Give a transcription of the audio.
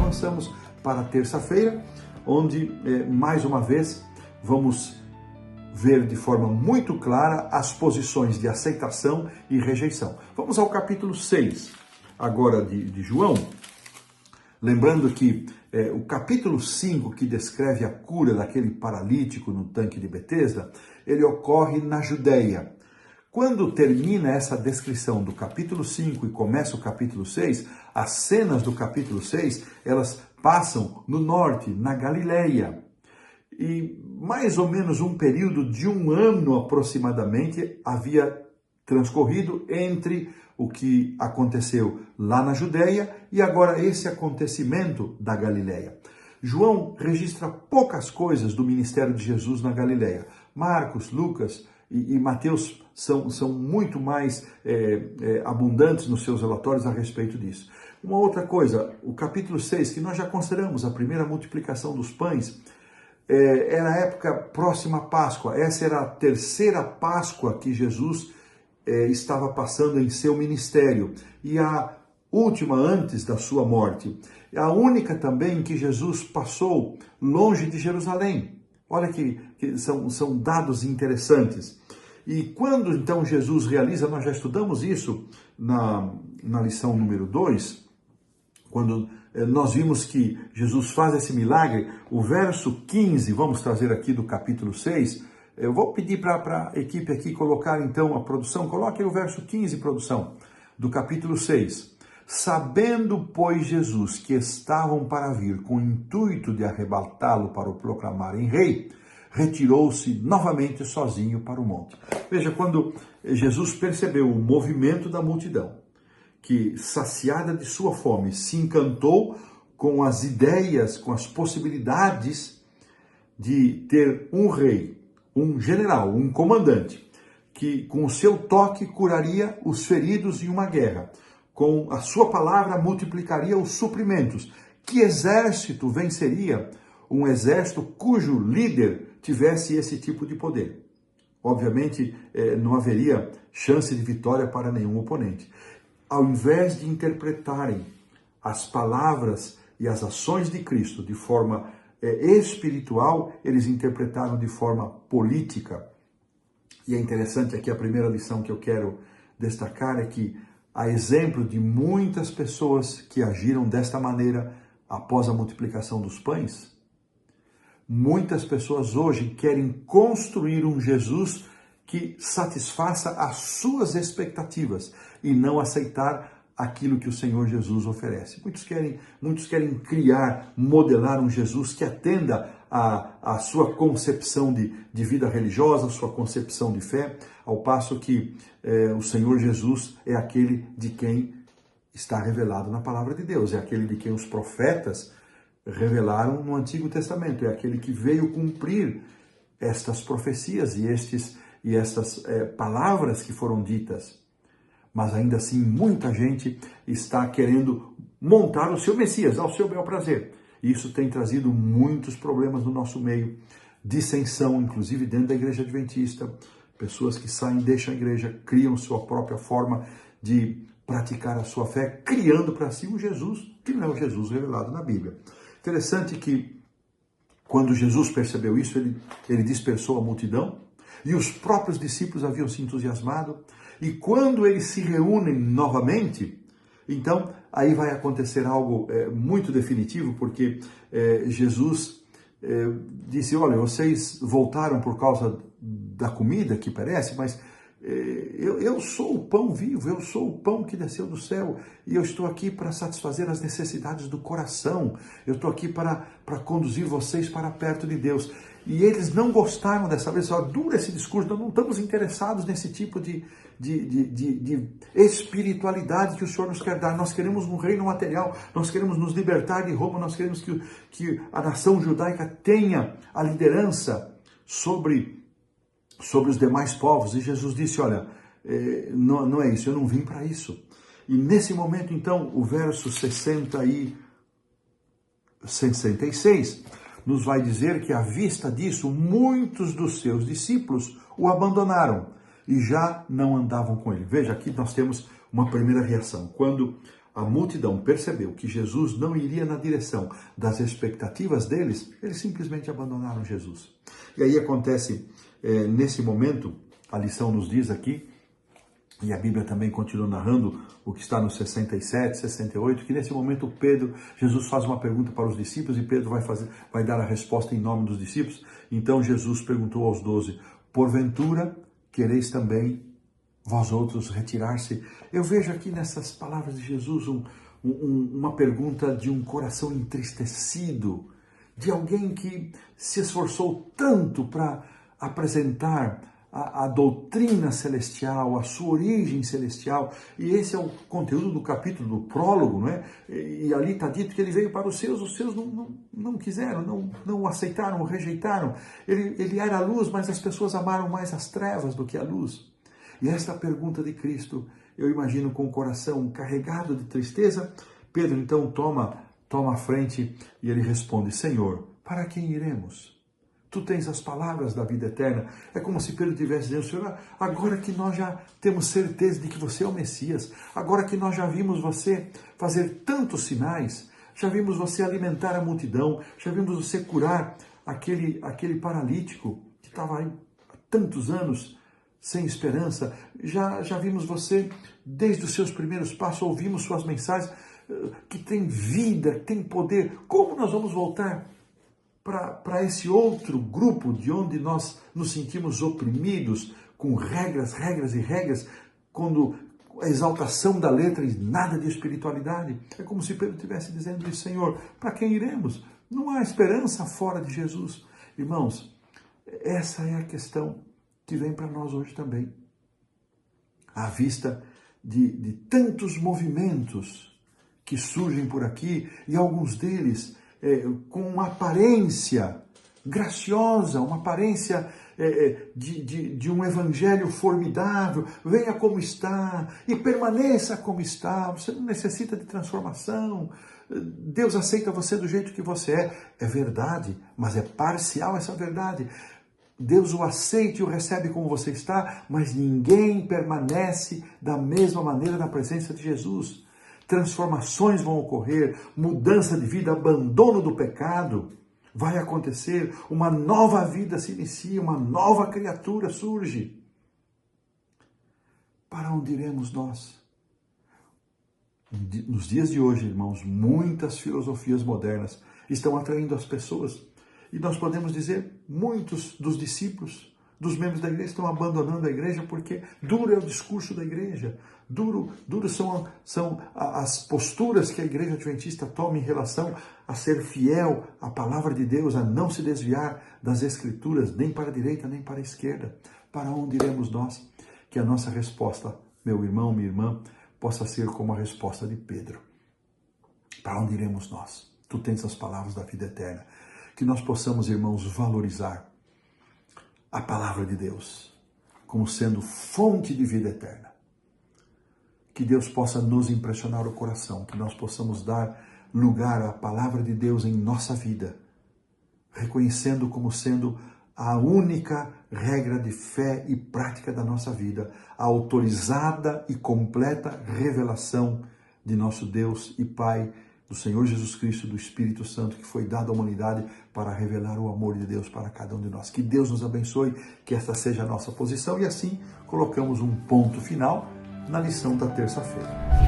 avançamos para terça-feira, onde, mais uma vez, vamos ver de forma muito clara as posições de aceitação e rejeição. Vamos ao capítulo 6, agora de João. Lembrando que o capítulo 5, que descreve a cura daquele paralítico no tanque de Betesda, ele ocorre na Judéia. Quando termina essa descrição do capítulo 5 e começa o capítulo 6, as cenas do capítulo 6, elas passam no norte, na Galileia. E mais ou menos um período de 1 ano aproximadamente havia transcorrido entre o que aconteceu lá na Judéia e agora esse acontecimento da Galileia. João registra poucas coisas do ministério de Jesus na Galileia. Marcos, Lucas e Mateus são muito mais abundantes nos seus relatórios a respeito disso. Uma outra coisa, o capítulo 6, que nós já consideramos a primeira multiplicação dos pães, era a época próxima à Páscoa. Essa era a terceira Páscoa que Jesus estava passando em seu ministério e a última antes da sua morte. A única também que Jesus passou longe de Jerusalém. Olha que são dados interessantes. E quando então Jesus realiza, nós já estudamos isso na lição número 2, quando nós vimos que Jesus faz esse milagre, o verso 15, vamos trazer aqui do capítulo 6, eu vou pedir para a equipe aqui colocar então a produção, coloque aí o verso 15, produção, do capítulo 6. Sabendo, pois, Jesus que estavam para vir com o intuito de arrebatá-lo para o proclamarem rei, retirou-se novamente sozinho para o monte. Veja, quando Jesus percebeu o movimento da multidão, que saciada de sua fome, se encantou com as ideias, com as possibilidades de ter um rei, um general, um comandante, que com o seu toque curaria os feridos em uma guerra, com a sua palavra multiplicaria os suprimentos. Que exército venceria um exército cujo líder tivesse esse tipo de poder? Obviamente, não haveria chance de vitória para nenhum oponente. Ao invés de interpretarem as palavras e as ações de Cristo de forma espiritual, eles interpretaram de forma política. E é interessante aqui a primeira lição que eu quero destacar é que, a exemplo de muitas pessoas que agiram desta maneira após a multiplicação dos pães, muitas pessoas hoje querem construir um Jesus que satisfaça as suas expectativas e não aceitar aquilo que o Senhor Jesus oferece. Muitos querem criar, modelar um Jesus que atenda à sua concepção de vida religiosa, a sua concepção de fé, ao passo que o Senhor Jesus é aquele de quem está revelado na palavra de Deus, é aquele de quem os profetas revelaram no Antigo Testamento, é aquele que veio cumprir estas profecias e estas palavras que foram ditas. Mas ainda assim, muita gente está querendo montar o seu Messias, ao seu bel prazer. E isso tem trazido muitos problemas no nosso meio, dissensão, inclusive dentro da igreja adventista. Pessoas que saem, deixam a igreja, criam sua própria forma de praticar a sua fé, criando para si um Jesus que não é o Jesus revelado na Bíblia. Interessante que, quando Jesus percebeu isso, ele dispersou a multidão, e os próprios discípulos haviam se entusiasmado, e quando eles se reúnem novamente, então aí vai acontecer algo muito definitivo, porque Jesus disse, olha, vocês voltaram por causa da comida que perece, mas eu sou o pão vivo, eu sou o pão que desceu do céu, e eu estou aqui para satisfazer as necessidades do coração, eu estou aqui para conduzir vocês para perto de Deus. E eles não gostaram dessa vez, dura esse discurso, nós não estamos interessados nesse tipo de espiritualidade que o Senhor nos quer dar. Nós queremos um reino material, nós queremos nos libertar de Roma, nós queremos que a nação judaica tenha a liderança sobre os demais povos. E Jesus disse, olha, não é isso, eu não vim para isso. E nesse momento, então, o verso 66 nos vai dizer que, à vista disso, muitos dos seus discípulos o abandonaram e já não andavam com ele. Veja, aqui nós temos uma primeira reação. Quando a multidão percebeu que Jesus não iria na direção das expectativas deles, eles simplesmente abandonaram Jesus. E aí acontece, nesse momento, a lição nos diz aqui, e a Bíblia também continua narrando o que está no 67, 68, que nesse momento Jesus faz uma pergunta para os discípulos e Pedro vai dar a resposta em nome dos discípulos. Então Jesus perguntou aos 12, porventura quereis também vós outros retirar-se? Eu vejo aqui nessas palavras de Jesus uma pergunta de um coração entristecido, de alguém que se esforçou tanto para apresentar a doutrina celestial, a sua origem celestial, e esse é o conteúdo do capítulo, do prólogo, não é? E ali está dito que ele veio para os seus não quiseram, não o aceitaram, o rejeitaram. Ele era a luz, mas as pessoas amaram mais as trevas do que a luz. E esta pergunta de Cristo, eu imagino com o coração carregado de tristeza, Pedro então toma a frente e ele responde, Senhor, para quem iremos? Tu tens as palavras da vida eterna. É como se Pedro tivesse dizendo, Senhor, agora que nós já temos certeza de que você é o Messias, agora que nós já vimos você fazer tantos sinais, já vimos você alimentar a multidão, já vimos você curar aquele paralítico que estava aí há tantos anos sem esperança, já vimos você desde os seus primeiros passos, ouvimos suas mensagens que tem vida, tem poder. Como nós vamos voltar para esse outro grupo de onde nós nos sentimos oprimidos com regras e regras, quando a exaltação da letra e nada de espiritualidade? É como se Pedro estivesse dizendo isso, Senhor, para quem iremos? Não há esperança fora de Jesus. Irmãos, essa é a questão que vem para nós hoje também. À vista de tantos movimentos que surgem por aqui, e alguns deles com uma aparência graciosa, uma aparência de um evangelho formidável, venha como está e permaneça como está, você não necessita de transformação, Deus aceita você do jeito que você é verdade, mas é parcial essa verdade. Deus o aceita e o recebe como você está, mas ninguém permanece da mesma maneira na presença de Jesus. Transformações vão ocorrer, mudança de vida, abandono do pecado vai acontecer, uma nova vida se inicia, uma nova criatura surge. Para onde iremos nós? Nos dias de hoje, irmãos, muitas filosofias modernas estão atraindo as pessoas. E nós podemos dizer, muitos dos discípulos, dos membros da igreja estão abandonando a igreja porque duro é o discurso da igreja, duro são as posturas que a igreja adventista toma em relação a ser fiel à palavra de Deus, a não se desviar das escrituras, nem para a direita, nem para a esquerda. Para onde iremos nós? Que a nossa resposta, meu irmão, minha irmã, possa ser como a resposta de Pedro. Para onde iremos nós? Tu tens as palavras da vida eterna. Que nós possamos, irmãos, valorizar a palavra de Deus como sendo fonte de vida eterna. Que Deus possa nos impressionar o coração, que nós possamos dar lugar à palavra de Deus em nossa vida, reconhecendo como sendo a única regra de fé e prática da nossa vida, a autorizada e completa revelação de nosso Deus e Pai, do Senhor Jesus Cristo, do Espírito Santo, que foi dado à humanidade para revelar o amor de Deus para cada um de nós. Que Deus nos abençoe, que esta seja a nossa posição, e assim colocamos um ponto final na lição da terça-feira.